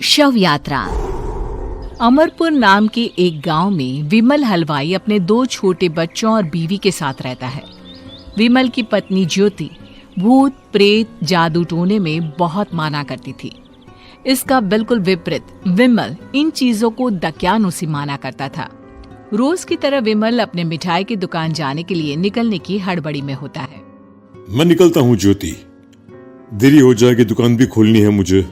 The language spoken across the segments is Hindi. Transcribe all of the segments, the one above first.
शव यात्रा। अमरपुर नाम के एक गांव में विमल हलवाई अपने 2 छोटे बच्चों और बीवी के साथ रहता है। विमल की पत्नी ज्योति भूत प्रेत जादू टोने में बहुत माना करती थी। इसका बिल्कुल विपरीत विमल इन चीजों को दक्यानुसी माना करता था। रोज की तरह विमल अपने मिठाई की दुकान जाने के लिए निकलने की हड़बड़ी में होता है। मैं निकलता हूँ ज्योति, देरी हो जाएगी, दुकान भी खोलनी है मुझे।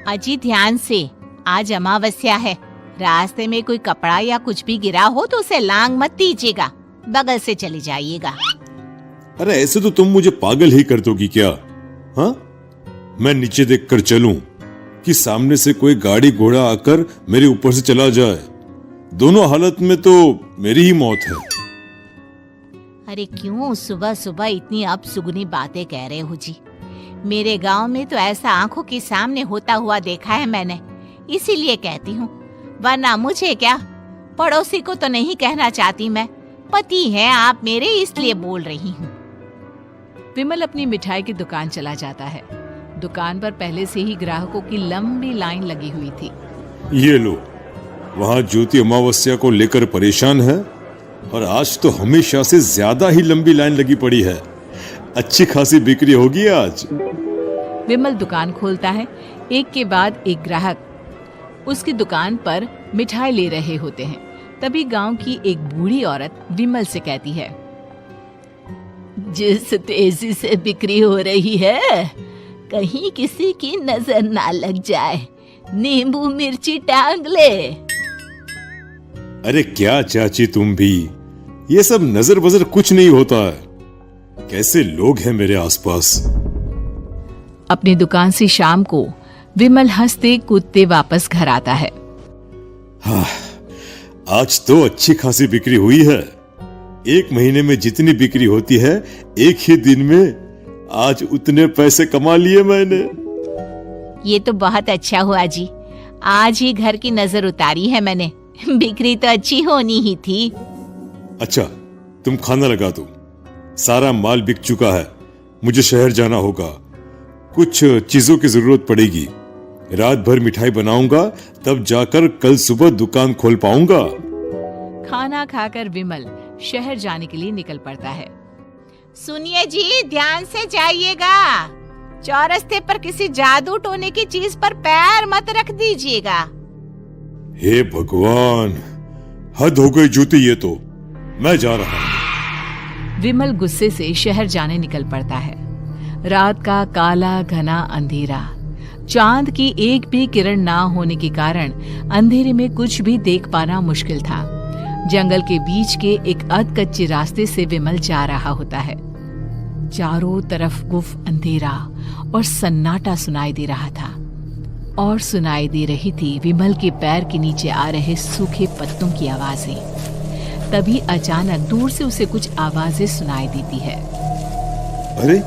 अजी ध्यान से, आज अमावस्या है। रास्ते में कोई कपड़ा या कुछ भी गिरा हो तो उसे लांग मत दीजिएगा, बगल से चली जाइएगा। अरे ऐसे तो तुम मुझे पागल ही कर दोगी क्या? हाँ, मैं नीचे देखकर चलूं कि सामने से कोई गाड़ी घोड़ा आकर मेरे ऊपर से चला जाए? दोनों हालत में तो मेरी ही मौत है। अरे क्यों सुबह सुबह इतनी अपसुगनी बातें कह रहे हो जी? मेरे गांव में तो ऐसा आंखों के सामने होता हुआ देखा है मैंने, इसीलिए कहती हूँ, वरना मुझे क्या, पड़ोसी को तो नहीं कहना चाहती मैं। पति है आप मेरे, इसलिए बोल रही हूँ। विमल अपनी मिठाई की दुकान चला जाता है। दुकान पर पहले से ही ग्राहकों की लंबी लाइन लगी हुई थी। ये लो, वहाँ ज्योति अमावस्या को लेकर परेशान है और आज तो हमेशा से ज्यादा ही लंबी लाइन लगी पड़ी है। अच्छी खासी बिक्री होगी आज। विमल दुकान खोलता है। एक के बाद एक ग्राहक उसकी दुकान पर मिठाई ले रहे होते हैं। तभी गांव की एक बूढ़ी औरत विमल से कहती है, जिस तेजी से बिक्री हो रही है, कहीं किसी की नजर ना लग जाए, नींबू मिर्ची टांग ले। अरे क्या चाची तुम भी, ये सब नजर बजर कुछ नहीं होता है। कैसे लोग हैं मेरे आसपास। अपनी दुकान से शाम को विमल हंसते कूदते वापस घर आता है। हाँ, आज तो अच्छी खासी बिक्री हुई है। एक महीने में जितनी बिक्री होती है, एक ही दिन में आज उतने पैसे कमा लिए मैंने। ये तो बहुत अच्छा हुआ जी, आज ही घर की नजर उतारी है मैंने। बिक्री तो अच्छी होनी ही थी। अच्छा, तुम खाना लगा दो, सारा माल बिक चुका है। मुझे शहर जाना होगा, कुछ चीजों की जरूरत पड़ेगी। रात भर मिठाई बनाऊंगा, तब जाकर कल सुबह दुकान खोल पाऊंगा। खाना खाकर विमल शहर जाने के लिए निकल पड़ता है। सुनिए जी, ध्यान से जाइएगा। चौरस्ते पर किसी जादू टोने की चीज पर पैर मत रख दीजिएगा। हे भगवान, हद हो गई ज्योति, ये तो मैं जा रहा हूं। विमल गुस्से से शहर जाने निकल पड़ता है। रात का काला घना अंधेरा, चांद की एक भी किरण ना होने के कारण अंधेरे में कुछ भी देख पाना मुश्किल था। जंगल के बीच के एक अधकच्चे रास्ते से विमल जा रहा होता है। चारों तरफ गुफ अंधेरा और सन्नाटा सुनाई दे रहा था, और सुनाई दे रही थी विमल के पैर के नीचे आ रहे सूखे पत्तों की आवाजें। तभी अचानक दूर से उसे कुछ आवाजें सुनाई देती है। अरे,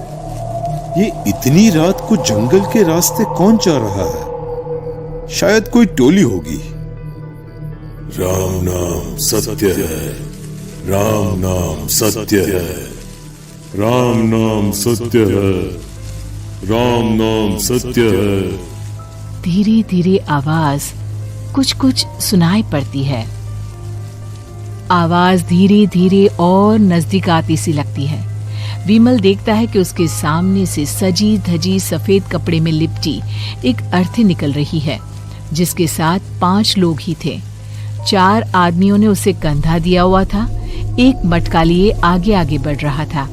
ये इतनी रात को जंगल के रास्ते कौन जा रहा है? शायद कोई टोली होगी। राम नाम सत्य है, राम नाम सत्य है, राम नाम सत्य है, राम नाम सत्य है। धीरे धीरे आवाज कुछ कुछ सुनाई पड़ती है। आवाज धीरे धीरे और नजदीक आती सी लगती है। विमल देखता है कि उसके सामने से सजी धजी सफेद कपड़े में लिपटी एक अर्थी निकल रही है, जिसके साथ 5 लोग ही थे। 4 आदमियों ने उसे कंधा दिया हुआ था। एक मटका लिए आगे आगे बढ़ रहा था।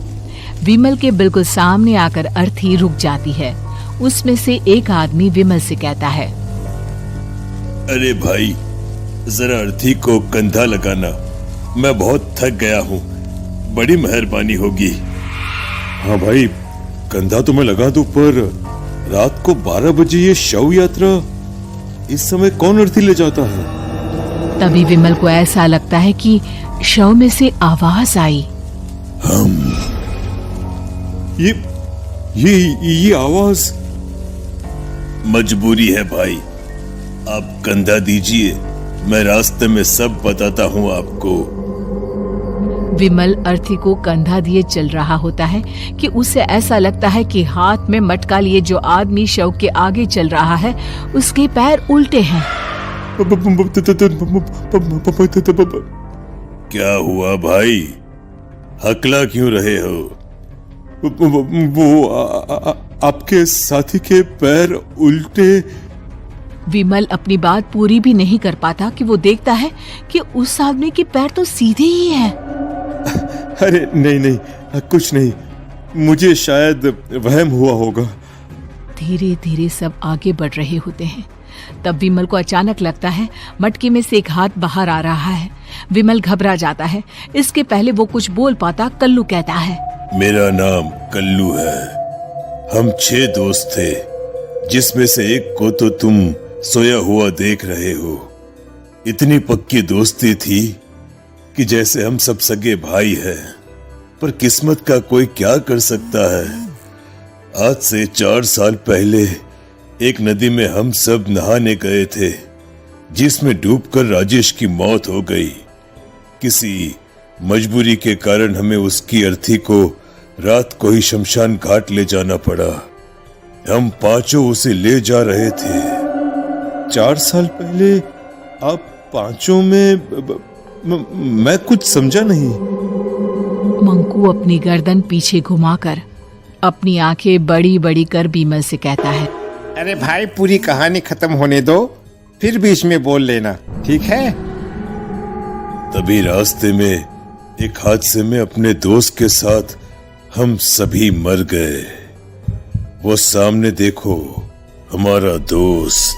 विमल के बिल्कुल सामने आकर अर्थी रुक जाती है। उसमें से एक आदमी विमल से कहता है, अरे भाई, जरा अर्थी को कंधा लगाना, मैं बहुत थक गया हूँ, बड़ी मेहरबानी होगी। हाँ भाई, कंधा तो मैं लगा दूं, पर रात को 12 बजे ये शव यात्रा, इस समय कौन अर्थी ले जाता है? तभी विमल को ऐसा लगता है कि शव में से आवाज आई, ये आवाज। मजबूरी है भाई, आप कंधा दीजिए, मैं रास्ते में सब बताता हूँ आपको। विमल अर्थी को कंधा दिए चल रहा होता है कि उसे ऐसा लगता है कि हाथ में मटका लिए जो आदमी शव के आगे चल रहा है उसके पैर उल्टे हैं। क्या हुआ भाई, हकला क्यों रहे हो? वो आपके साथी के पैर उल्टे। विमल अपनी बात पूरी भी नहीं कर पाता कि वो देखता है कि उस आदमी के पैर तो सीधे ही हैं। अरे नहीं, कुछ नहीं, मुझे शायद वहम हुआ होगा। धीरे धीरे सब आगे बढ़ रहे होते हैं। तब विमल को अचानक लगता है मटके में से एक हाथ बाहर आ रहा है। विमल घबरा जाता है। इसके पहले वो कुछ बोल पाता, कल्लू कहता है, मेरा नाम कल्लू है। हम 6 दोस्त थे, जिसमें से एक को तो तुम सोया हुआ देख रहे हो। इतनी पक्की दोस्ती थी कि जैसे हम सब सगे भाई हैं। पर किस्मत का कोई क्या कर सकता है। आज से 4 साल पहले एक नदी में हम सब नहाने गए थे, जिसमें डूबकर राजेश की मौत हो गई। किसी मजबूरी के कारण हमें उसकी अर्थी को रात को ही शमशान घाट ले जाना पड़ा। हम 5 उसे ले जा रहे थे। 4 साल पहले आप 5 में मैं कुछ समझा नहीं। मंकू अपनी गर्दन पीछे घुमाकर अपनी आंखें बड़ी बड़ी कर विमल से कहता है, अरे भाई, पूरी कहानी खत्म होने दो, फिर बीच में बोल लेना, ठीक है? तभी रास्ते में एक हादसे में अपने दोस्त के साथ हम सभी मर गए। वो सामने देखो, हमारा दोस्त।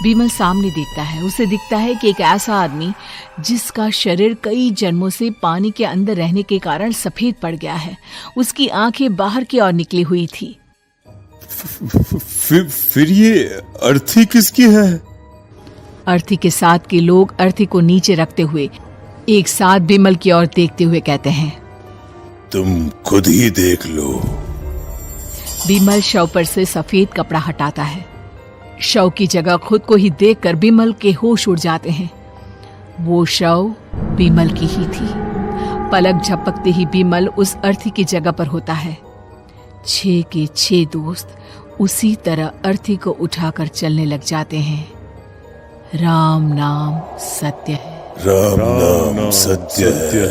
विमल सामने देखता है। उसे दिखता है कि एक ऐसा आदमी जिसका शरीर कई जन्मों से पानी के अंदर रहने के कारण सफेद पड़ गया है। उसकी आंखें बाहर की ओर निकली हुई थी। फिर ये अर्थी किसकी है? अर्थी के साथ के लोग अर्थी को नीचे रखते हुए एक साथ विमल की ओर देखते हुए कहते हैं, तुम खुद ही देख लो। विमल शव पर से सफेद कपड़ा हटाता है। शव की जगह खुद को ही देखकर विमल के होश उड़ जाते हैं। वो शव विमल की ही थी। पलक झपकते ही विमल उस अर्थी की जगह पर होता है। 6 के 6 दोस्त उसी तरह अर्थी को उठाकर चलने लग जाते हैं। राम नाम सत्य है। राम नाम सत्य है।